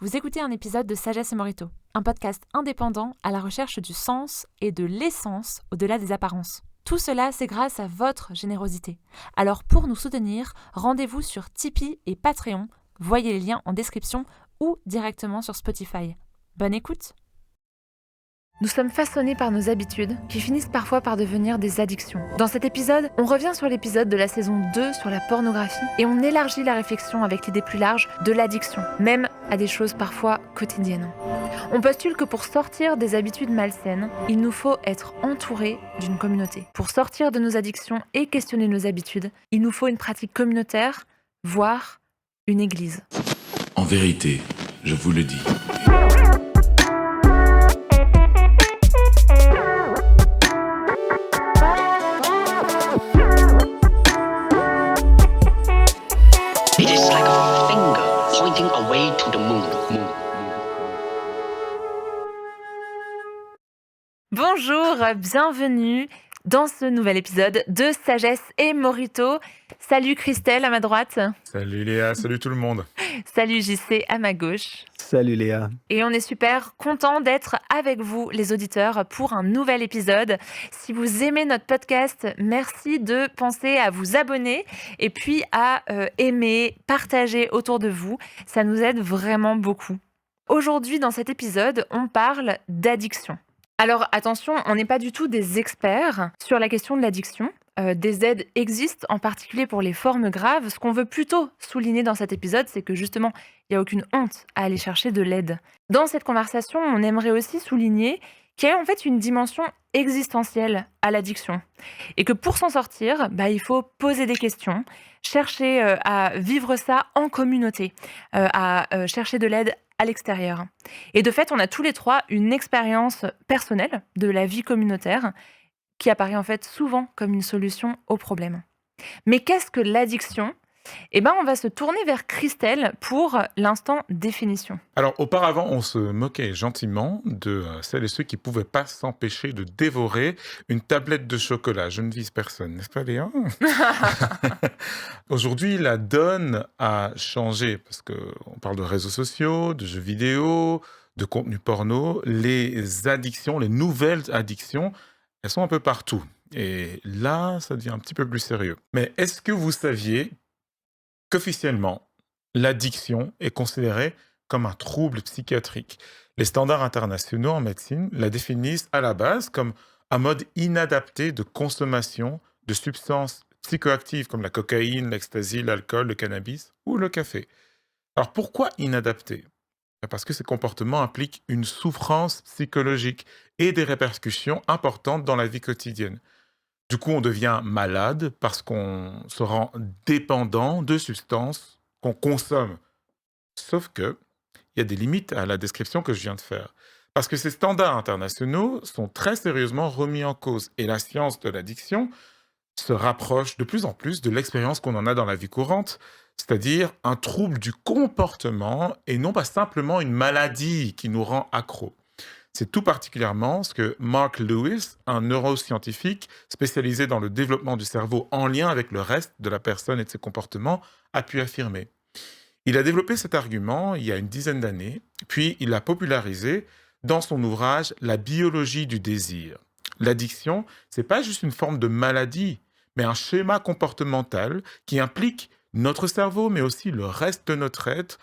Vous écoutez un épisode de Sagesse et Morito, un podcast indépendant à la recherche du sens et de l'essence au-delà des apparences. Tout cela, c'est grâce à votre générosité. Alors pour nous soutenir, rendez-vous sur Tipeee et Patreon, voyez les liens en description ou directement sur Spotify. Bonne écoute! Nous sommes façonnés par nos habitudes qui finissent parfois par devenir des addictions. Dans cet épisode, on revient sur l'épisode de la saison 2 sur la pornographie et on élargit la réflexion avec l'idée plus large de l'addiction, même à des choses parfois quotidiennes. On postule que pour sortir des habitudes malsaines, il nous faut être entouré d'une communauté. Pour sortir de nos addictions et questionner nos habitudes, il nous faut une pratique communautaire, voire une église. En vérité, je vous le dis. It is like a finger pointing away to the moon. Bonjour, bienvenue dans ce nouvel épisode de Sagesse et Morito. Salut Christelle à ma droite. Salut Léa, salut tout le monde. Salut JC à ma gauche. Salut Léa. Et on est super content d'être avec vous, les auditeurs, pour un nouvel épisode. Si vous aimez notre podcast, merci de penser à vous abonner et puis à aimer, partager autour de vous. Ça nous aide vraiment beaucoup. Aujourd'hui, dans cet épisode, on parle d'addiction. Alors attention, on n'est pas du tout des experts sur la question de l'addiction. Des aides existent, en particulier pour les formes graves. Ce qu'on veut plutôt souligner dans cet épisode, c'est que justement, il n'y a aucune honte à aller chercher de l'aide. Dans cette conversation, on aimerait aussi souligner qu'il y a en fait une dimension existentielle à l'addiction. Et que pour s'en sortir, il faut poser des questions, chercher à vivre ça en communauté, à chercher de l'aide à l'extérieur. Et de fait, on a tous les trois une expérience personnelle de la vie communautaire qui apparaît en fait souvent comme une solution au problème. Mais qu'est-ce que l'addiction ? On va se tourner vers Christelle pour l'instant définition. Alors auparavant, on se moquait gentiment de celles et ceux qui ne pouvaient pas s'empêcher de dévorer une tablette de chocolat. Je ne vise personne, n'est-ce pas Léa ? Aujourd'hui, la donne a changé parce qu'on parle de réseaux sociaux, de jeux vidéo, de contenu porno. Les addictions, les nouvelles addictions, elles sont un peu partout. Et là, ça devient un petit peu plus sérieux. Mais est-ce que vous saviez qu'officiellement, l'addiction est considérée comme un trouble psychiatrique? Les standards internationaux en médecine la définissent à la base comme un mode inadapté de consommation de substances psychoactives comme la cocaïne, l'ecstasy, l'alcool, le cannabis ou le café. Alors pourquoi inadapté ? Parce que ces comportements impliquent une souffrance psychologique et des répercussions importantes dans la vie quotidienne. Du coup, on devient malade parce qu'on se rend dépendant de substances qu'on consomme. Sauf que il y a des limites à la description que je viens de faire. Parce que ces standards internationaux sont très sérieusement remis en cause. Et la science de l'addiction se rapproche de plus en plus de l'expérience qu'on en a dans la vie courante, c'est-à-dire un trouble du comportement et non pas simplement une maladie qui nous rend accros. C'est tout particulièrement ce que Mark Lewis, un neuroscientifique spécialisé dans le développement du cerveau en lien avec le reste de la personne et de ses comportements, a pu affirmer. Il a développé cet argument il y a une dizaine d'années, puis il l'a popularisé dans son ouvrage « La biologie du désir ». L'addiction, ce n'est pas juste une forme de maladie, mais un schéma comportemental qui implique notre cerveau, mais aussi le reste de notre être.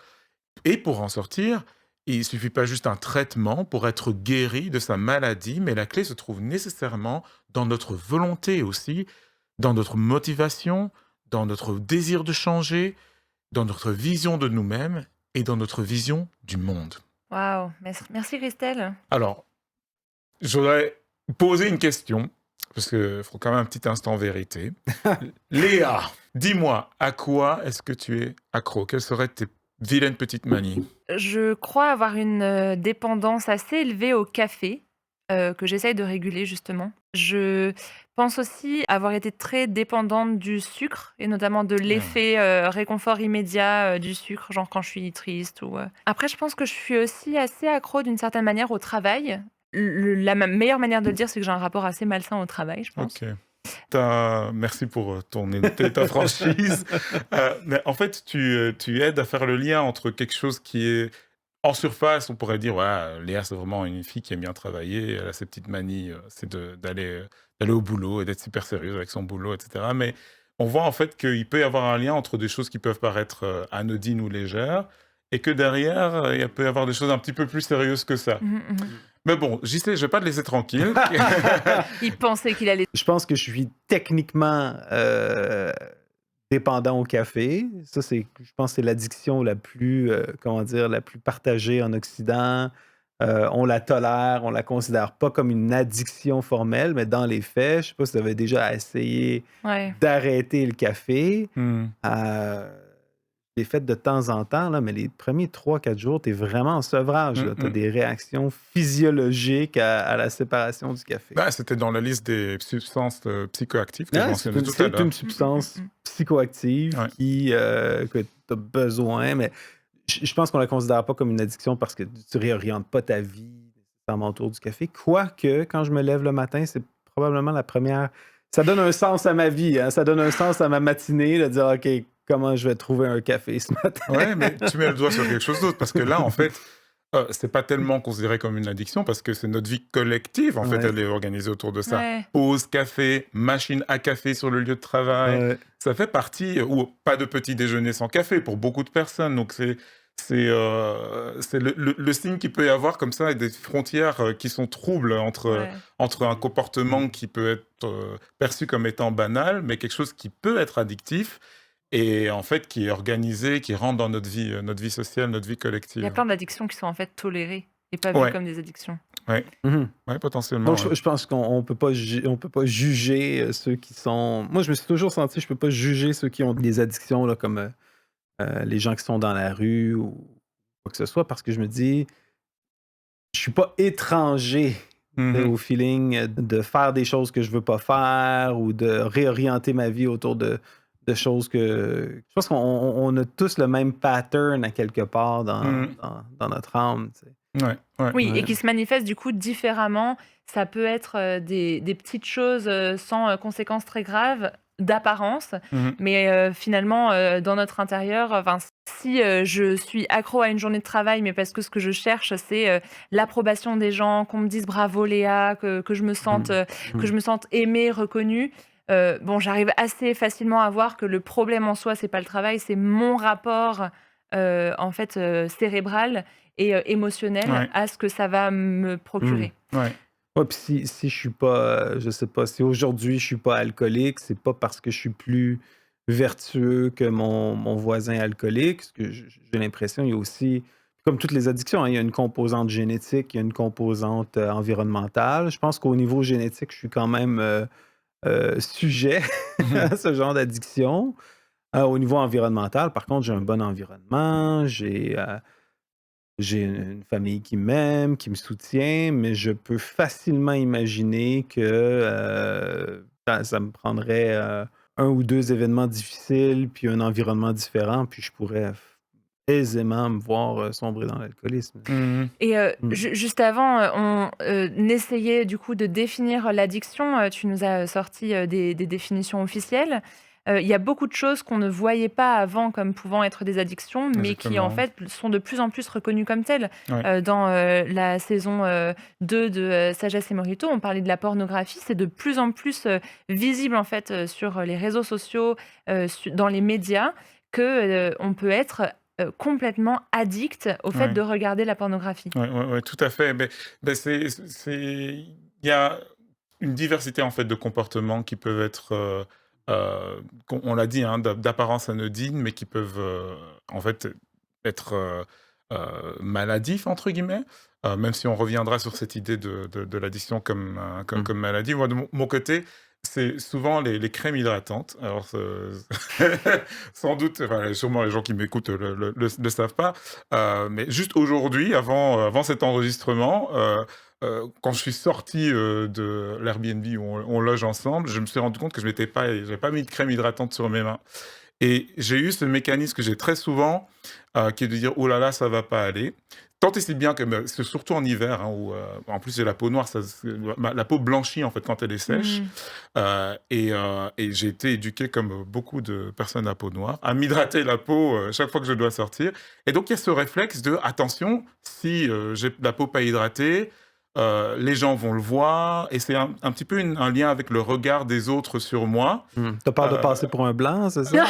Et pour en sortir, il ne suffit pas juste un traitement pour être guéri de sa maladie, mais la clé se trouve nécessairement dans notre volonté aussi, dans notre motivation, dans notre désir de changer, dans notre vision de nous-mêmes et dans notre vision du monde. Waouh, merci Christelle. Alors, j'aurais posé une question, parce qu'il faut quand même un petit instant vérité. Léa, dis-moi, à quoi est-ce que tu es accro ? Quelles seraient tes vilaines petites manies ? Je crois avoir une dépendance assez élevée au café, que j'essaye de réguler justement. Je pense aussi avoir été très dépendante du sucre et notamment de l'effet réconfort immédiat du sucre, genre quand je suis triste. Après, je pense que je suis aussi assez accro d'une certaine manière au travail. La meilleure manière de le dire, c'est que j'ai un rapport assez malsain au travail, je pense. Ok. Merci pour ton honnêteté, ta franchise. Mais en fait, tu aides à faire le lien entre quelque chose qui est En surface, on pourrait dire, ouais, Léa, c'est vraiment une fille qui aime bien travailler, elle a ses petites manies, c'est d'aller au boulot et d'être super sérieuse avec son boulot, etc. Mais on voit en fait qu'il peut y avoir un lien entre des choses qui peuvent paraître anodines ou légères et que derrière, il peut y avoir des choses un petit peu plus sérieuses que ça. Mhm, mhm. Mais bon, j'y sais, je vais pas te laisser tranquille. Il pensait qu'il allait. Je pense que je suis techniquement dépendant au café. Ça, je pense que c'est l'addiction la plus, comment dire, la plus partagée en Occident. On la tolère, on la considère pas comme une addiction formelle, mais dans les faits, je sais pas si vous avez déjà essayé Ouais. d'arrêter le café. Hmm. Je l'ai fait de temps en temps, là, mais les premiers 3-4 jours, tu es vraiment en sevrage. Tu as des réactions physiologiques à la séparation du café. Bah, c'était dans la liste des substances psychoactives que je C'est mentionnais tout à l'heure. une substance psychoactive Ouais. que tu as besoin, mais je pense qu'on la considère pas comme une addiction parce que tu réorientes pas ta vie nécessairement autour du café. Quoique, quand je me lève le matin, c'est probablement la première. Ça donne un sens à ma vie, hein. Ça donne un sens à ma matinée de dire, OK, comment je vais trouver un café ce matin? Ouais, mais tu mets le doigt sur quelque chose d'autre parce que là, en fait, c'est pas tellement considéré comme une addiction parce que c'est notre vie collective, en fait, Ouais. elle est organisée autour de ça. Ouais. Pause café, machine à café sur le lieu de travail. Ouais. Ça fait partie, ou pas de petit déjeuner sans café pour beaucoup de personnes. Donc, c'est le signe qu'il peut y avoir comme ça et des frontières qui sont troubles Ouais. entre un comportement qui peut être perçu comme étant banal, mais quelque chose qui peut être addictif et en fait qui est organisé, qui rentre dans notre vie sociale, notre vie Il y a collective. plein d'addictions qui sont en fait tolérées et pas vues Ouais. comme des addictions. Mhm. Ouais, potentiellement. Donc, je pense qu'on peut pas on peut pas juger ceux qui sont. Moi, je me suis toujours senti, je peux pas juger ceux qui ont des addictions, là, comme les gens qui sont dans la rue ou quoi que ce soit, parce que je me dis, je suis pas étranger Mhm. au feeling de faire des choses que je veux pas faire ou de réorienter ma vie autour de choses que. Je pense qu'on a tous le même pattern à quelque part Mhm. dans notre âme. Tu sais. Ouais. Oui, et Ouais. qui se manifestent du coup différemment. Ça peut être des petites choses sans conséquences très graves d'apparence, Mhm. mais finalement, dans notre intérieur, enfin, si je suis accro à une journée de travail, mais parce que ce que je cherche, c'est l'approbation des gens, qu'on me dise bravo Léa, que je me sente, que je me sente aimée, reconnue. Bon, j'arrive assez facilement à voir que le problème en soi, c'est pas le travail, c'est mon rapport en fait cérébral et émotionnel Ouais. à ce que ça va me procurer. Ouais. Ouais, puis si je suis pas, je sais pas, si aujourd'hui je suis pas alcoolique, c'est pas parce que je suis plus vertueux que mon voisin alcoolique. Parce que j'ai l'impression, il y a aussi, comme toutes les addictions, hein, il y a une composante génétique, il y a une composante environnementale. Je pense qu'au niveau génétique, je suis quand même sujet Mhm. à ce genre d'addiction. Au niveau environnemental, par contre, j'ai un bon environnement, j'ai une famille qui m'aime, qui me soutient, mais je peux facilement imaginer que ça me prendrait un ou deux événements difficiles, puis un environnement différent, puis je pourrais aisément me voir sombrer dans l'alcoolisme. Mhm. Et Mm. juste avant, on essayait du coup de définir l'addiction. Tu nous as sorti des définitions officielles. Il y a beaucoup de choses qu'on ne voyait pas avant comme pouvant être des addictions, mais qui en Exactement. fait sont de plus en plus reconnues comme telles. Ouais. Dans la saison 2 de Sagesse et Morito, on parlait de la pornographie. C'est de plus en plus visible en fait sur les réseaux sociaux, dans les médias, que on peut être complètement addict au fait Ouais. de regarder la pornographie. Ouais, tout à fait. Il y a une diversité en fait de comportements qui peuvent être, on l'a dit, hein, d'apparence anodine, mais qui peuvent en fait être maladifs entre guillemets. Même si on reviendra sur cette idée de l'addiction comme maladie. Moi, de mon côté, c'est souvent les crèmes hydratantes. Alors, sans doute, enfin, sûrement les gens qui m'écoutent le savent pas. Mais juste aujourd'hui, avant cet enregistrement, quand je suis sorti de l'Airbnb où on loge ensemble, je me suis rendu compte que j'avais pas mis de crème hydratante sur mes mains. Et j'ai eu ce mécanisme que j'ai très souvent, qui est de dire: «Oh là là, ça va pas aller». Tant et si bien que c'est surtout en hiver, hein, où, en plus j'ai la peau noire, la peau blanchit en fait quand elle est sèche. Mmh. Et j'ai été éduqué comme beaucoup de personnes à peau noire, à m'hydrater la peau chaque fois que je dois sortir. Et donc il y a ce réflexe de attention, si j'ai la peau pas hydratée, les gens vont le voir. Et c'est un petit peu un lien avec le regard des autres sur moi. T'as peur de Euh, passer pour un blanc, c'est ça?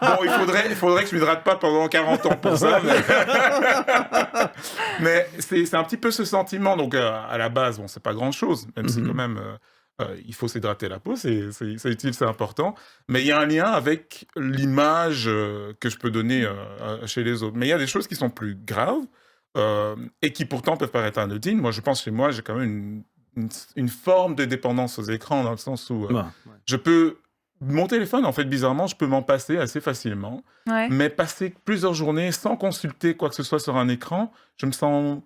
Bon, il faudrait que je m'hydrate pas pendant 40 ans pour ça. Mais c'est un petit peu ce sentiment. Donc, à la base, bon, c'est pas grand-chose, même si quand même, il faut s'hydrater la peau, c'est utile, c'est important. Mais il y a un lien avec l'image que je peux donner chez les autres. Mais il y a des choses qui sont plus graves et qui pourtant peuvent paraître anodines. Moi, je pense chez moi, j'ai quand même une forme de dépendance aux écrans, dans le sens où Ouais, ouais. je peux... Mon téléphone, en fait, bizarrement, je peux m'en passer assez facilement. Ouais. Mais passer plusieurs journées sans consulter quoi que ce soit sur un écran, je me sens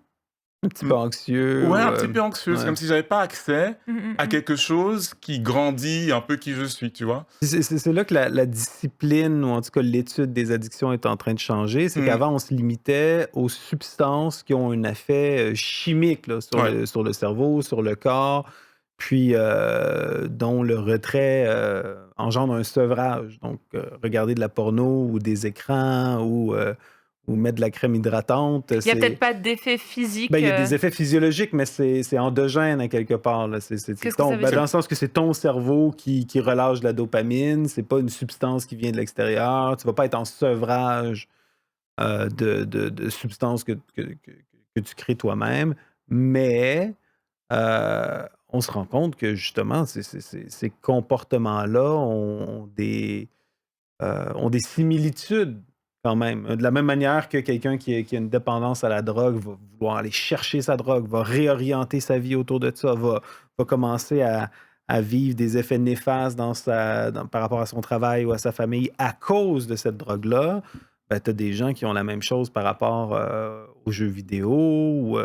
Un petit peu anxieux. ouais, un ou, petit peu anxieux. C'est ouais. comme si j'avais pas accès Mmh, à quelque chose qui grandit un peu qui je suis, tu vois. C'est là que la discipline, ou en tout cas l'étude des addictions est en train de changer. C'est Mm. qu'avant, on se limitait aux substances qui ont un effet chimique là, sur, Ouais. sur le cerveau, sur le corps, puis dont le retrait engendre un sevrage. Donc, regarder de la porno ou des écrans ou mettre de la crème hydratante. Il y a peut-être pas d'effet physique. Ben, il y a des effets physiologiques, mais c'est endogène à quelque part. Là. Qu'est-ce que ça veut Dans dire? le sens que c'est ton cerveau qui relâche de la dopamine, c'est pas une substance qui vient de l'extérieur. Tu vas pas être en sevrage de substances que tu crées toi-même, mais on se rend compte que justement, ces comportements-là ont des similitudes quand même. De la même manière que quelqu'un qui a une dépendance à la drogue va vouloir aller chercher sa drogue, va réorienter sa vie autour de ça, va commencer à vivre des effets néfastes par rapport à son travail ou à sa famille à cause de cette drogue-là. Ben, tu as des gens qui ont la même chose par rapport aux jeux vidéo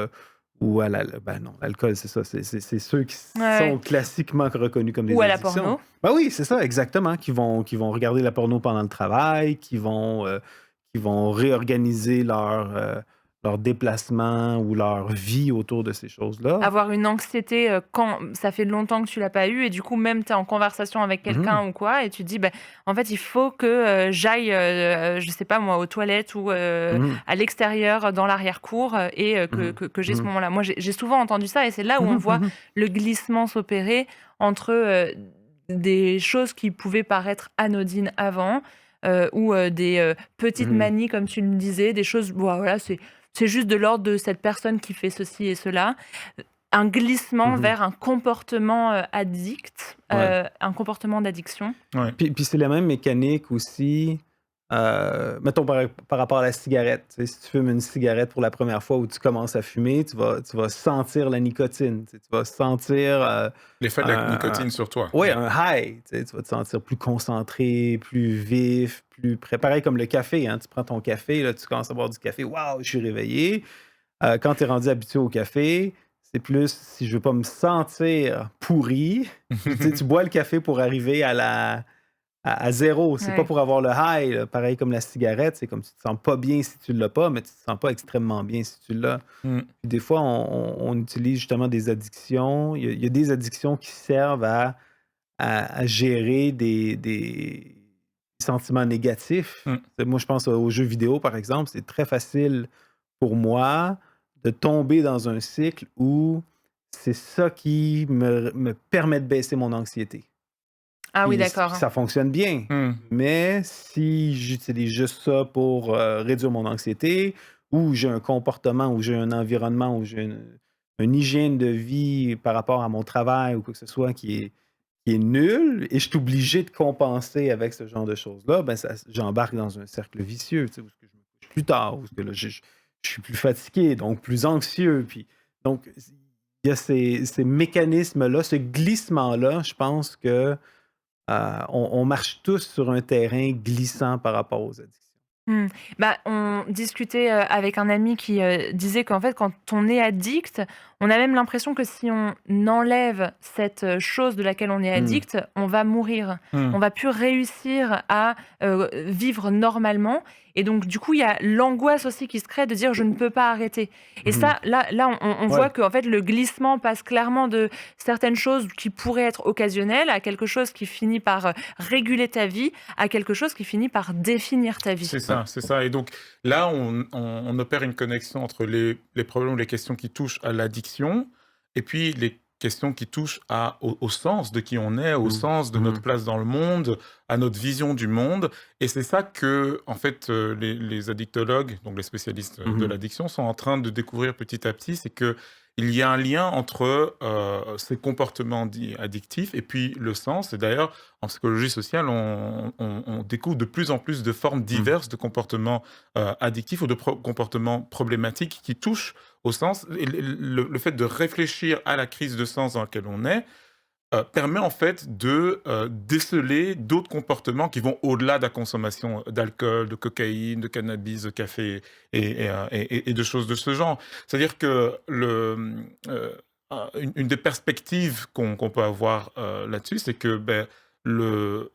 ou à ben non, l'alcool, c'est ça. C'est ceux qui Ouais. sont classiquement reconnus comme des Ou à la addictions. porno. Ben oui, c'est ça, exactement. Qui vont regarder la porno pendant le travail, qui vont réorganiser leur déplacement ou leur vie autour de ces choses-là. Avoir une anxiété quand ça fait longtemps que tu l'as pas eu et du coup même tu es en conversation avec quelqu'un ou quoi et tu te dis en fait il faut que j'aille je sais pas moi aux toilettes ou Mhm. à l'extérieur dans l'arrière-cour et que j'ai ce Mhm. moment-là. Moi j'ai souvent entendu ça et c'est là où on Mhm, voit mhm. le glissement s'opérer entre des choses qui pouvaient paraître anodines avant ou des petites Mhm. manies comme tu me disais, des choses voilà, c'est juste de l'ordre de cette personne qui fait ceci et cela. Un glissement Mhm. vers un comportement addict, Ouais. un comportement d'addiction. Ouais. Puis c'est la même mécanique aussi, mettons par rapport à la cigarette. Tu sais, si tu fumes une cigarette pour la première fois ou tu commences à fumer, tu vas sentir la nicotine. Tu sais, tu vas sentir L'effet de la un, nicotine sur toi. ouais, un high. Tu sais, tu vas te sentir plus concentré, plus vif, plus prêt. Pareil comme le café. Hein, tu prends ton café, là, tu commences à boire du café. Waouh, je suis réveillé. Quand tu es rendu habitué au café, c'est plus si je veux pas me sentir pourri. Tu sais, tu bois le café pour arriver à zéro. C'est pas Ouais. pour avoir le high. Là. Pareil comme la cigarette, c'est comme tu te sens pas bien si tu l'as pas, mais tu te sens pas extrêmement bien si tu l'as. Mm. Puis des fois, on utilise justement des addictions. Il y a des addictions qui servent à gérer des sentiments négatifs. Mm. Moi, je pense aux jeux vidéo, par exemple. C'est très facile pour moi de tomber dans un cycle où c'est ça qui me permet de baisser mon anxiété. Ah oui, Puis d'accord. ça fonctionne bien. Mm. Mais si j'utilise juste ça pour réduire mon anxiété, ou j'ai un comportement, ou j'ai un environnement, ou j'ai une hygiène de vie par rapport à mon travail ou quoi que ce soit qui est nul, et je suis obligé de compenser avec ce genre de choses-là, ben j'embarque dans un cercle vicieux, tu sais, où est-ce que je me couche plus tard, où est-ce que là, je suis plus fatigué, donc plus anxieux. Puis, donc, il y a ces mécanismes-là, ce glissement-là, je pense que on marche tous sur un terrain glissant par rapport aux addictions. Mmh. Bah, on discutait, avec un ami qui, disait qu'en fait, quand on est addict, on a même l'impression que si on enlève cette, chose de laquelle on est Mmh. addict, on va mourir. Hmm. On va plus réussir à, vivre normalement et donc du coup, il y a l'angoisse aussi qui se crée de dire: «Je ne peux pas arrêter» et Mmh. ça, là, on Ouais. voit qu'en fait, le glissement passe clairement de certaines choses qui pourraient être occasionnelles à quelque chose qui finit par, réguler ta vie, à quelque chose qui finit par définir ta vie. C'est ça, c'est ça. Et donc là, on opère une connexion entre les problèmes, les questions qui touchent à l'addiction, et puis les questions qui touchent au sens de qui on est, au Mmh. sens de notre Mmh. place dans le monde, à notre vision du monde. Et c'est ça que, en fait, les addictologues, donc les spécialistes de Mmh. l'addiction, sont en train de découvrir petit à petit, c'est que il y a un lien entre ces comportements dits addictifs et puis le sens. Et d'ailleurs, en psychologie sociale, on découvre de plus en plus de formes Mmh. diverses de comportements addictifs ou de comportements problématiques qui touchent au sens. Et le fait de réfléchir à la crise de sens dans laquelle on est permet en fait de déceler d'autres comportements qui vont au-delà de la consommation d'alcool, de cocaïne, de cannabis, de café et de choses de ce genre. C'est-à-dire que une des perspectives qu'on peut avoir là-dessus, c'est que le-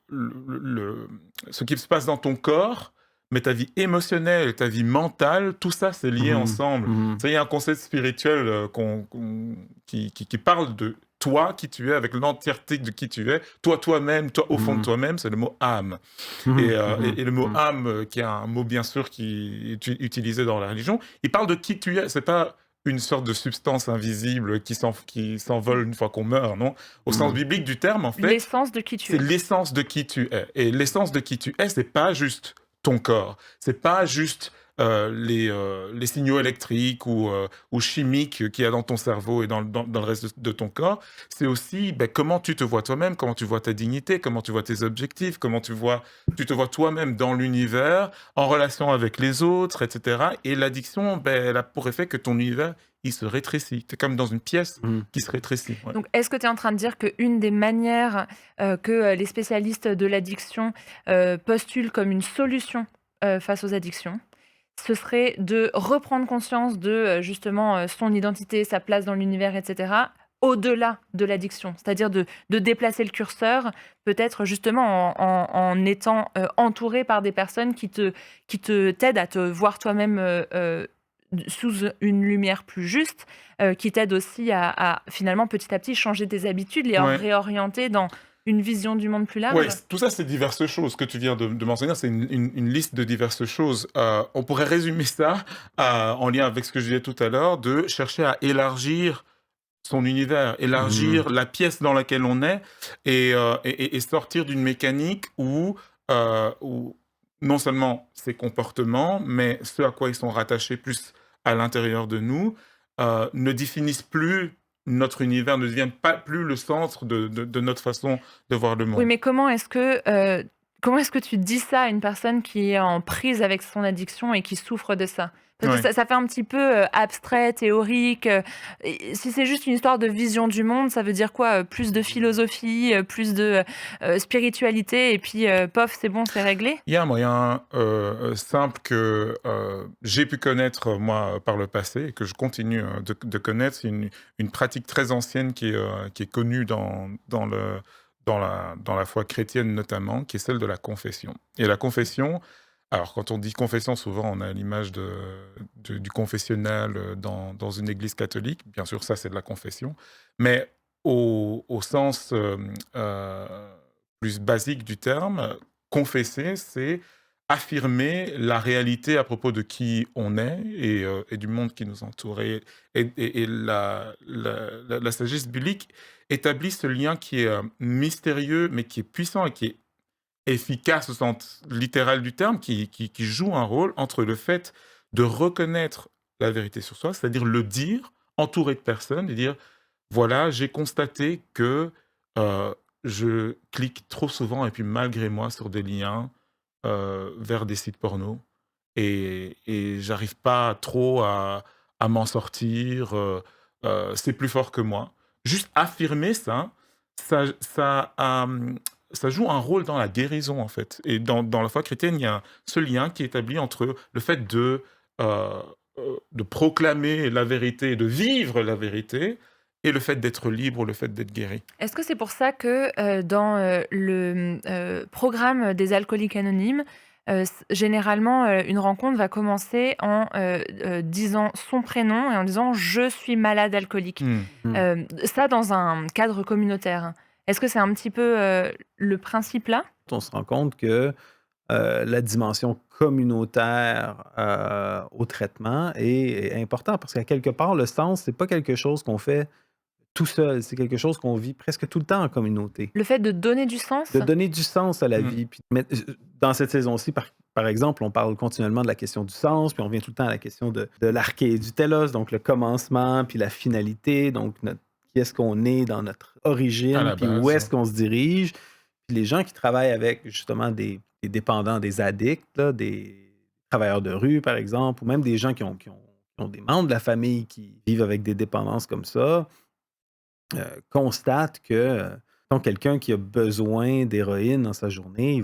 ce qui se passe dans ton corps, mais ta vie émotionnelle, ta vie mentale, tout ça, c'est lié Mmh. ensemble. Mmh. Ça, il y a un concept spirituel qui parle de toi qui tu es, avec l'entièreté de qui tu es, toi-même, toi au fond de Mmh. toi-même, c'est le mot âme. Mmh. Et le mot Mmh. âme, qui est un mot bien sûr qui est utilisé dans la religion, il parle de qui tu es. C'est pas une sorte de substance invisible qui s'envole une fois qu'on meurt, non. Au sens Mmh. biblique du terme, en fait, L'essence de qui tu c'est es. l'essence de qui tu es. Et l'essence de qui tu es, c'est pas juste ton corps. C'est pas juste les signaux électriques ou chimiques qu'il y a dans ton cerveau et dans le reste de ton corps. C'est aussi comment tu te vois toi-même, comment tu vois ta dignité, comment tu vois tes objectifs, comment tu te vois toi-même dans l'univers, en relation avec les autres, etc. Et l'addiction, elle a pour effet que ton univers, il se rétrécit. C'est comme dans une pièce Mmh. qui se rétrécit. Ouais. Donc, est-ce que tu es en train de dire qu'une des manières, que, les spécialistes de l'addiction, postulent comme une solution, face aux addictions, ce serait de reprendre conscience de, justement, son identité, sa place dans l'univers et cetera, au-delà de l'addiction? C'est-à-dire de déplacer le curseur, peut-être justement en étant, entouré par des personnes qui te t'aident à te voir toi-même, sous une lumière plus juste, qui t'aident aussi à finalement petit à petit changer tes habitudes, les Ouais. réorienter dans une vision du monde plus Ouais, large? tout ça, c'est diverses choses. Ce que tu viens de mentionner, c'est une liste de diverses choses. On pourrait résumer ça en lien avec ce que je disais tout à l'heure, de chercher à élargir son univers, Mmh. élargir la pièce dans laquelle on est et sortir d'une mécanique où non seulement ces comportements, mais ce à quoi ils sont rattachés plus à l'intérieur de nous, ne définissent plus notre univers, ne deviennent pas plus le centre de notre façon de voir le Oui, monde. mais comment est-ce que tu dis ça à une personne qui est en prise avec son addiction et qui souffre de ça? Parce que Ouais. ça fait un petit peu, abstrait, théorique, et si c'est juste une histoire de vision du monde, ça veut dire quoi? Plus de philosophie, plus de, spiritualité et puis, pof, c'est bon, c'est réglé? Il y a un moyen simple que j'ai pu connaître, moi, par le passé, et que je continue de connaître. C'est une pratique très ancienne qui est connue dans la foi chrétienne notamment, qui est celle de la confession. Et la confession, alors quand on dit confession, souvent on a l'image du confessionnal dans une église catholique. Bien sûr, ça c'est de la confession. Mais au sens plus basique du terme, confesser, c'est affirmer la réalité à propos de qui on est et du monde qui nous entoure. Et la sagesse biblique établit ce lien qui est mystérieux, mais qui est puissant et qui est efficace au sens littéral du terme, qui joue un rôle entre le fait de reconnaître la vérité sur soi, c'est-à-dire le dire, entouré de personnes, et dire, voilà, j'ai constaté que euh, je clique trop souvent et puis malgré moi sur des liens vers des sites porno et j'arrive pas trop à m'en sortir, c'est plus fort que moi. Juste affirmer ça, ça, ça, ça joue un rôle dans la guérison, en fait. Et dans la foi chrétienne, il y a ce lien qui est établi entre le fait de proclamer la vérité, de vivre la vérité, et le fait d'être libre, le fait d'être guéri. Est-ce que c'est pour ça que dans le programme des alcooliques anonymes, généralement, une rencontre va commencer en disant son prénom et en disant je suis malade alcoolique. Ça, dans un cadre communautaire. Est-ce que c'est un petit peu le principe là? On se rend compte que la dimension communautaire au traitement est importante parce qu'à quelque part, le sens, c'est pas quelque chose qu'on fait tout seul, c'est quelque chose qu'on vit presque tout le temps en communauté. Le fait de donner du sens? De donner du sens à la vie. Puis, dans cette saison-ci, par exemple, on parle continuellement de la question du sens, puis on revient tout le temps à la question de l'arché et du télos, donc le commencement, puis la finalité, donc qui est-ce qu'on est dans notre À origine, la puis base, où est-ce qu'on se dirige. Puis les gens qui travaillent avec justement des dépendants, des addicts, là, des travailleurs de rue, par exemple, ou même des gens qui ont des membres de la famille qui vivent avec des dépendances comme ça, constatent que quand quelqu'un qui a besoin d'héroïne dans sa journée,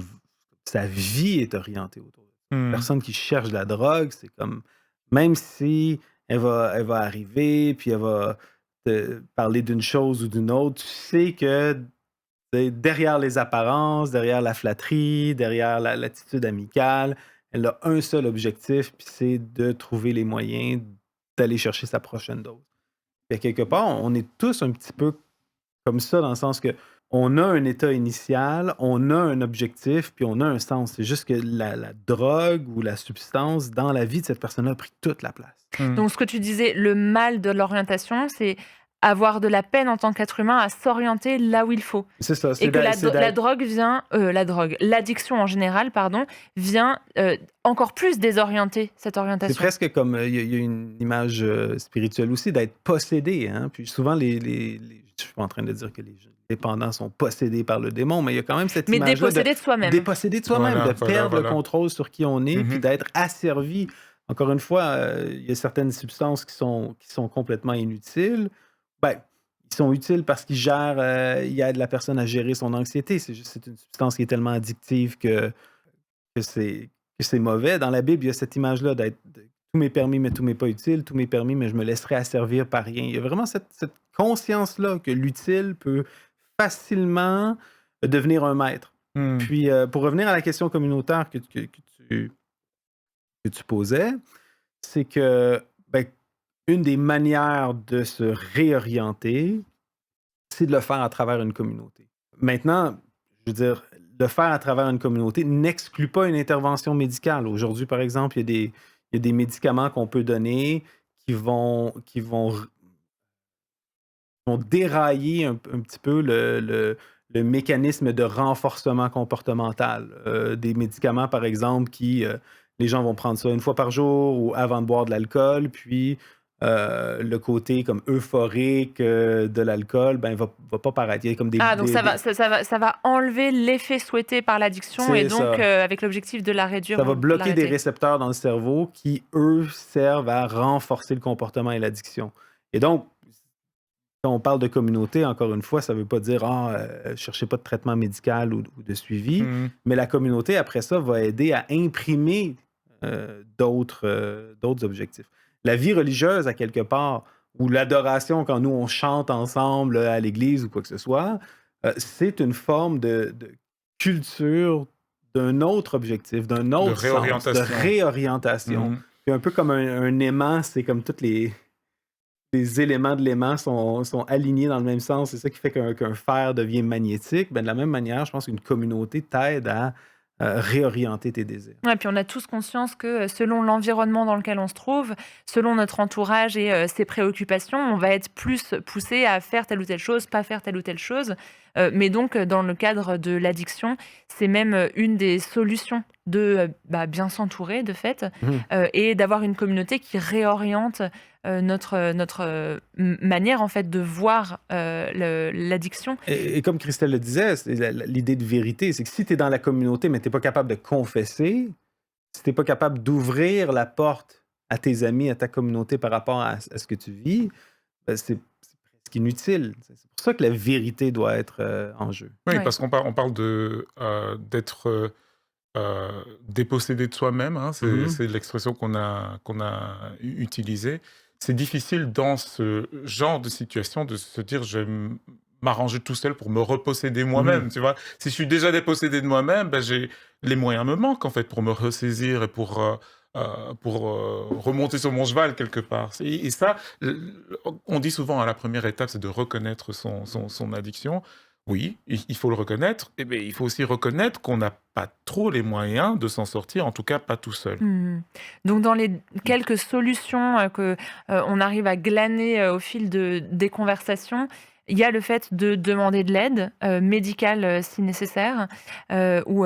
sa vie est orientée autour de ça. Une personne qui cherche de la drogue, c'est comme, même si elle va arriver, puis elle va te parler d'une chose ou d'une autre, tu sais que derrière les apparences, derrière la flatterie, derrière l'attitude amicale, elle a un seul objectif, puis c'est de trouver les moyens d'aller chercher sa prochaine dose. Puis à quelque part, on est tous un petit peu comme ça, dans le sens que on a un état initial, on a un objectif, puis on a un sens. C'est juste que la drogue ou la substance dans la vie de cette personne-là a pris toute la place. Donc ce que tu disais, le mal de l'orientation, c'est avoir de la peine en tant qu'être humain à s'orienter là où il faut. C'est ça. Et que la drogue vient, l'addiction en général, pardon, vient encore plus désorienter cette C'est orientation. presque comme, il y a une image spirituelle aussi d'être possédé. Hein? Puis souvent, je suis pas en train de dire que les dépendants sont possédés par le démon, mais il y a quand même cette Mais image-là dépossédé de soi-même. dépossédé de soi-même, Voilà, de perdre le contrôle sur qui on est, puis Mhm. d'être asservi. Encore une fois, il y a certaines substances qui sont complètement inutiles. Ben, ils sont utiles parce qu'ils aident la personne à gérer son anxiété. C'est une substance qui est tellement addictive que c'est mauvais. Dans la Bible, il y a cette image-là tout m'est permis, mais tout m'est pas utile, tout m'est permis, mais je me laisserai asservir par rien. Il y a vraiment cette conscience-là que l'utile peut facilement devenir un maître. Puis, pour revenir à la question communautaire que tu posais, c'est que une des manières de se réorienter, c'est de le faire à travers une communauté. Maintenant, je veux dire, le faire à travers une communauté n'exclut pas une intervention médicale. Aujourd'hui, par exemple, il y a des médicaments qu'on peut donner qui vont dérailler un petit peu le mécanisme de renforcement comportemental. Des médicaments, par exemple, les gens vont prendre ça une fois par jour ou avant de boire de l'alcool, puis le côté comme euphorique de l'alcool, va pas paraître. Il y a comme donc ça va enlever l'effet souhaité par l'addiction C'est et donc ça. avec l'objectif de la réduire. Ça va ou de bloquer des l'arrêter. récepteurs dans le cerveau qui, eux, servent à renforcer le comportement et l'addiction. Et donc, quand on parle de communauté, encore une fois, ça ne veut pas dire cherchez pas de traitement médical ou de suivi, mais la communauté, après ça, va aider à imprimer d'autres objectifs. La vie religieuse, à quelque part, ou l'adoration, quand nous, on chante ensemble à l'église ou quoi que ce soit, c'est une forme de culture d'un autre objectif, d'un autre sens, de réorientation. Puis un peu comme un aimant, c'est comme tous les éléments de l'aimant sont alignés dans le même sens. C'est ça qui fait qu'un fer devient magnétique. De la même manière, je pense qu'une communauté t'aide à réorienter tes désirs. Ouais, puis on a tous conscience que selon l'environnement dans lequel on se trouve, selon notre entourage et ses préoccupations, on va être plus poussé à faire telle ou telle chose, pas faire telle ou telle chose. Mais donc, dans le cadre de l'addiction, c'est même une des solutions de bien s'entourer, de fait, et d'avoir une communauté qui réoriente notre manière, en fait, de voir l'addiction. Et comme Christelle le disait, l'idée de vérité, c'est que si tu es dans la communauté, mais tu n'es pas capable de confesser, si tu n'es pas capable d'ouvrir la porte à tes amis, à ta communauté par rapport à ce que tu vis, c'est presque presque inutile. C'est pour ça que la vérité doit être en jeu. Oui, Ouais. parce on parle d'être dépossédé de soi-même, hein, Mhm. c'est l'expression qu'on a utilisée. C'est difficile dans ce genre de situation de se dire je vais m'arranger tout seul pour me reposséder moi-même, Mhm. tu vois. Si je suis déjà dépossédé de moi-même, ben les moyens me manquent en fait pour me ressaisir et pour remonter sur mon cheval quelque part. Et ça, on dit souvent à la première étape, c'est de reconnaître son addiction. Oui, il faut le reconnaître, et bien, il faut aussi reconnaître qu'on n'a pas trop les moyens de s'en sortir, en tout cas pas tout seul. Mmh. Donc dans les quelques solutions, que, on arrive à glaner, au fil des conversations, il y a le fait de demander de l'aide, médicale, si nécessaire, ou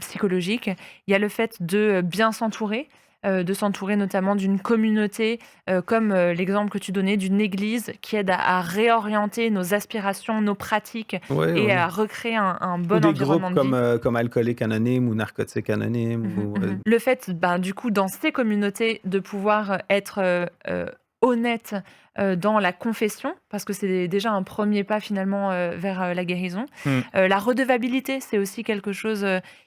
psychologique. Il y a le fait de bien s'entourer, de s'entourer notamment d'une communauté, comme, l'exemple que tu donnais d'une église qui aide à réorienter nos aspirations, nos pratiques Oui, et oui. à recréer un Ou bon des environnement groupes de vie. comme Alcooliques Anonymes ou Narcotiques Anonymes. Mmh Ou, mh, mmh. Le fait, ben, du coup, dans ces communautés, de pouvoir, être, honnête, dans la confession, parce que c'est déjà un premier pas finalement, vers, la guérison. Mm. La redevabilité, c'est aussi quelque chose,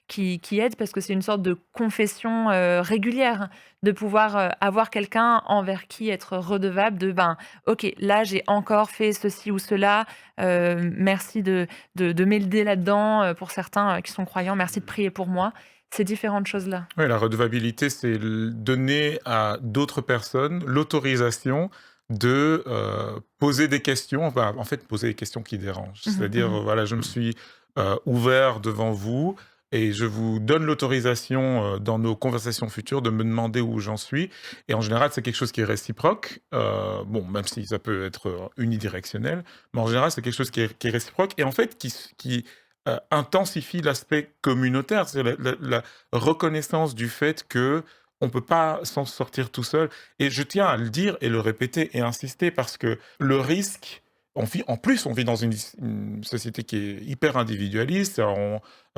qui aide parce que c'est une sorte de confession, régulière, de pouvoir, avoir quelqu'un envers qui être redevable de, ben: «OK, là, j'ai encore fait ceci ou cela, merci de m'aider là-dedans», pour certains, qui sont croyants, merci de prier pour moi. Ces différentes choses-là. Oui, la redevabilité, c'est donner à d'autres personnes l'autorisation de poser des questions, enfin, en fait, poser des questions qui dérangent. Mmh mh, C'est-à-dire, mmh. voilà, je me suis ouvert devant vous et je vous donne l'autorisation dans nos conversations futures de me demander où j'en suis. Et en général, c'est quelque chose qui est réciproque. Bon, même si ça peut être unidirectionnel, mais en général, c'est quelque chose qui est réciproque et en fait qui intensifie l'aspect communautaire, c'est la reconnaissance du fait que on peut pas s'en sortir tout seul. Et je tiens à le dire et le répéter et insister parce que le risque, en plus, on vit dans une société qui est hyper individualiste.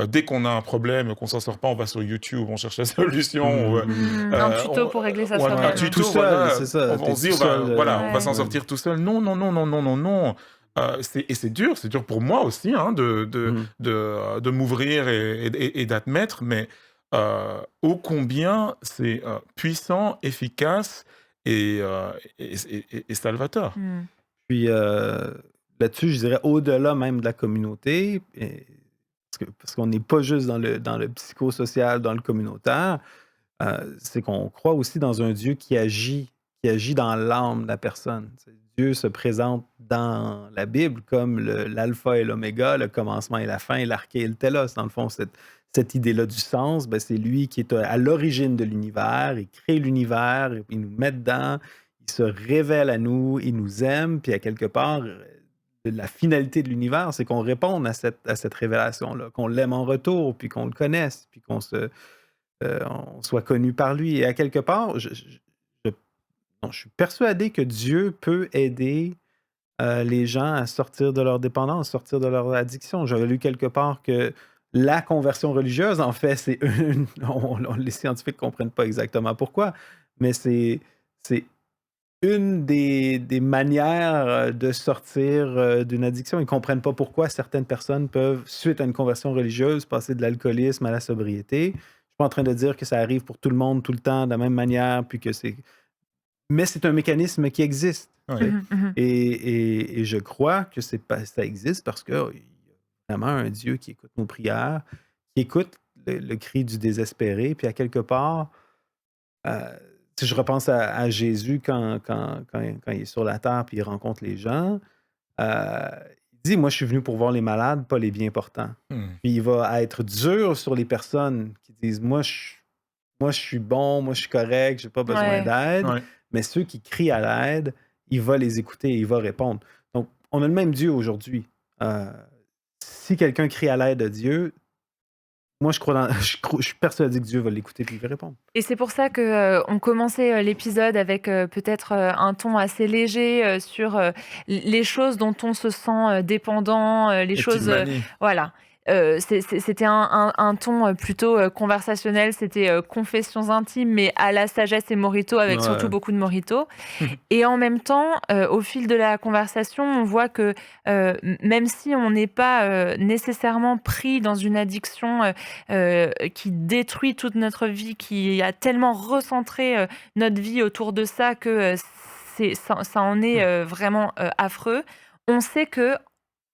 Dès qu'on a un problème, qu'on s'en sort pas, on va sur YouTube, on cherche la solution. Mmh. Un tuto pour régler ça Ou un Ouais, soi-même. tuto, tout seul, voilà. c'est ça. On T'es se dit, tout seul. voilà, on va Ouais. s'en sortir tout seul. Non, non, non, non, non, non, non. Et c'est dur pour moi aussi hein, Mhm. de m'ouvrir et d'admettre, mais ô combien c'est puissant, efficace et salvateur. Mmh. Puis là-dessus, je dirais au-delà même de la communauté, parce qu'on n'est pas juste dans le psychosocial, dans le communautaire, c'est qu'on croit aussi dans un Dieu qui agit dans l'âme de la personne. Dieu se présente dans la Bible comme l'alpha et l'oméga, le commencement et la fin, l'arché et le télos. Dans le fond, cette idée-là du sens, ben, c'est lui qui est à l'origine de l'univers, il crée l'univers, il nous met dedans, il se révèle à nous, il nous aime, puis à quelque part, la finalité de l'univers, c'est qu'on réponde à cette révélation-là, qu'on l'aime en retour, puis qu'on le connaisse, puis on soit connu par lui. Et à quelque part, bon, je suis persuadé que Dieu peut aider les gens à sortir de leur dépendance, sortir de leur addiction. J'avais lu quelque part que la conversion religieuse, en fait, c'est les scientifiques ne comprennent pas exactement pourquoi, mais c'est une des manières de sortir d'une addiction. Ils ne comprennent pas pourquoi certaines personnes peuvent, suite à une conversion religieuse, passer de l'alcoolisme à la sobriété. Je ne suis pas en train de dire que ça arrive pour tout le monde, tout le temps, de la même manière, puis que c'est... Mais c'est un mécanisme qui existe. Ouais. Tu sais. Mmh mh, mmh. Et je crois que ça existe parce qu'il y a vraiment un Dieu qui écoute nos prières, qui écoute le cri du désespéré, puis à quelque part, tu sais, je repense à Jésus quand il est sur la terre puis il rencontre les gens. euh, il dit, moi, je suis venu pour voir les malades, pas les bien portants. Hmm. Puis il va être dur sur les personnes qui disent, moi, je suis bon, moi, je suis correct, j'ai pas besoin Ouais. d'aide. Ouais. Mais ceux qui crient à l'aide, il va les écouter et il va répondre. Donc, on a le même Dieu aujourd'hui. Si quelqu'un crie à l'aide de Dieu, moi, je suis persuadé que Dieu va l'écouter et il va répondre. Et c'est pour ça que, on commençait, l'épisode avec, peut-être, un ton assez léger, sur, les choses dont on se sent, dépendant, les Les petites choses, manies. voilà. c'était un ton plutôt conversationnel, c'était confessions intimes, mais à la sagesse et Morito, avec surtout Ouais. beaucoup de Morito. Et en même temps, au fil de la conversation, on voit que même si on n'est pas nécessairement pris dans une addiction qui détruit toute notre vie, qui a tellement recentré notre vie autour de ça que ça en est vraiment affreux, on sait que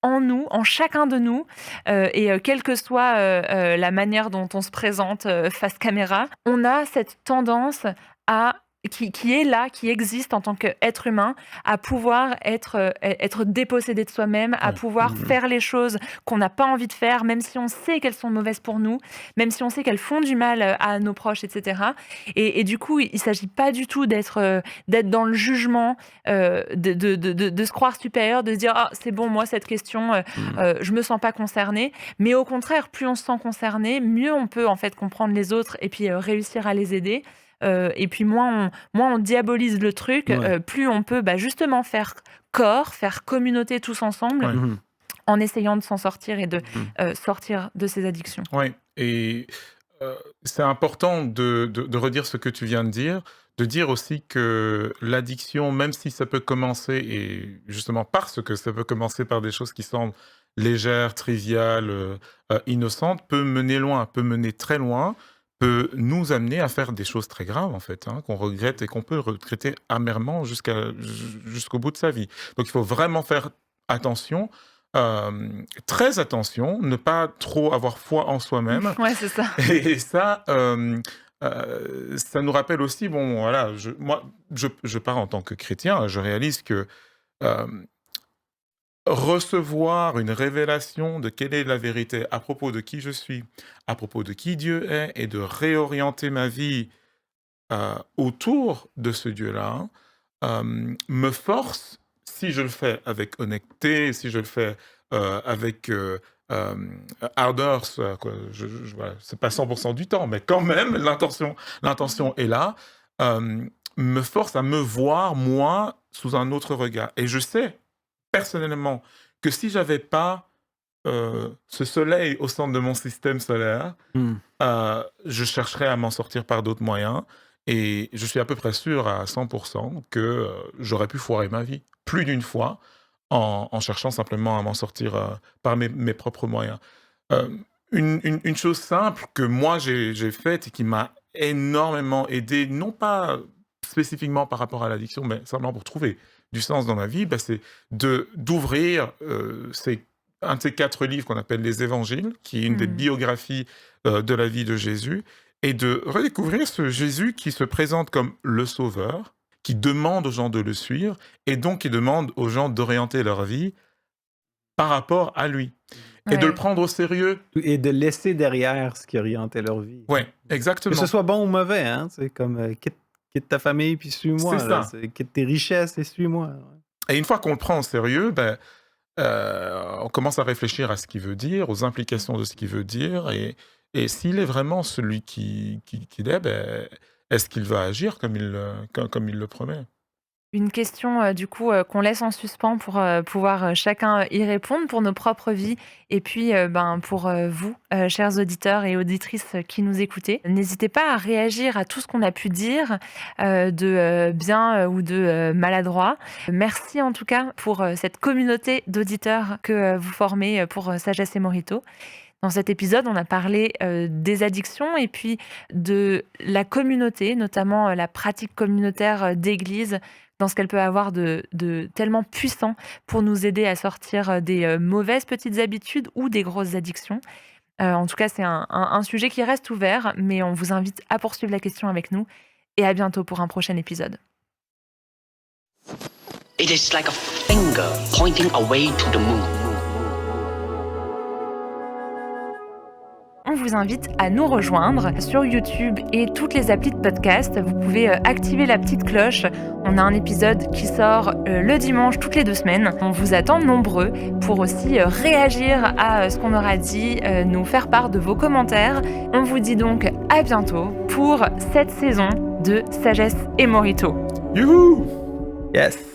en nous, en chacun de nous, et quelle que soit la manière dont on se présente face caméra, on a cette tendance à qui est là, qui existe en tant qu'être humain, à pouvoir être dépossédé de soi-même, à Ouais. pouvoir faire les choses qu'on n'a pas envie de faire, même si on sait qu'elles sont mauvaises pour nous, même si on sait qu'elles font du mal à nos proches, etc. Et du coup, il ne s'agit pas du tout d'être dans le jugement, de se croire supérieur, de se dire « Ah, c'est bon, moi, cette question, je me sens pas concernée ». Mais au contraire, plus on se sent concerné, mieux on peut en fait comprendre les autres et puis réussir à les aider. Et puis moins on diabolise le truc, Ouais. plus on peut justement faire corps, faire communauté tous ensemble, Ouais. Mhm. en essayant de s'en sortir et de sortir de ces addictions. Oui, et c'est important de redire ce que tu viens de dire aussi que l'addiction, même si ça peut commencer, et justement parce que ça peut commencer par des choses qui semblent légères, triviales, innocentes, peut mener loin, peut mener très loin, peut nous amener à faire des choses très graves, en fait, hein, qu'on regrette et qu'on peut regretter amèrement jusqu'au bout de sa vie. Donc il faut vraiment faire attention. Très attention, ne pas trop avoir foi en soi-même. Ouais, c'est ça. Et ça nous rappelle aussi, bon, voilà, moi, je pars en tant que chrétien, je réalise que euh, recevoir une révélation de quelle est la vérité à propos de qui je suis, à propos de qui Dieu est, et de réorienter ma vie autour de ce Dieu-là, me force, si je le fais avec honnêteté, si je le fais avec ardeur, voilà, c'est pas 100% du temps, mais quand même, l'intention est là, me force à me voir, moi, sous un autre regard. Et je sais, personnellement, que si j'avais pas ce soleil au centre de mon système solaire, Mhm. je chercherais à m'en sortir par d'autres moyens. Et je suis à peu près sûr à 100% que j'aurais pu foirer ma vie plus d'une fois en cherchant simplement à m'en sortir par mes propres moyens. Euh, une chose simple que moi j'ai faite et qui m'a énormément aidé, non pas spécifiquement par rapport à l'addiction, mais simplement pour trouver du sens dans ma vie, c'est d'ouvrir un de ces 4 livres qu'on appelle les Évangiles, qui est une des biographies de la vie de Jésus, et de redécouvrir ce Jésus qui se présente comme le Sauveur, qui demande aux gens de le suivre, et donc qui demande aux gens d'orienter leur vie par rapport à lui. Et de le prendre au sérieux. Et de laisser derrière ce qui orientait leur vie. Ouais, exactement. Que ce soit bon ou mauvais, hein. C'est comme quitte ta famille puis suis-moi. C'est là. ça. Quitte tes richesses et suis-moi. Ouais. Et une fois qu'on le prend au sérieux, on commence à réfléchir à ce qu'il veut dire, aux implications de ce qu'il veut dire, et s'il est vraiment celui qu'il est, est-ce qu'il va agir comme il le promet? Une question du coup qu'on laisse en suspens pour pouvoir chacun y répondre pour nos propres vies et puis pour vous, chers auditeurs et auditrices qui nous écoutez. N'hésitez pas à réagir à tout ce qu'on a pu dire de bien ou de maladroit. Merci en tout cas pour cette communauté d'auditeurs que vous formez pour Sagesse et Morito. Dans cet épisode, on a parlé des addictions et puis de la communauté, notamment la pratique communautaire d'église, dans ce qu'elle peut avoir de tellement puissant pour nous aider à sortir des mauvaises petites habitudes ou des grosses addictions. En tout cas, c'est un sujet qui reste ouvert, mais on vous invite à poursuivre la question avec nous et à bientôt pour un prochain épisode. It is like a finger pointing away to the moon. On vous invite à nous rejoindre sur YouTube et toutes les applis de podcast. Vous pouvez activer la petite cloche. On a un épisode qui sort le dimanche toutes les 2 semaines. On vous attend nombreux pour aussi réagir à ce qu'on aura dit, nous faire part de vos commentaires. On vous dit donc à bientôt pour cette saison de Sagesse et Morito. Youhou! Yes!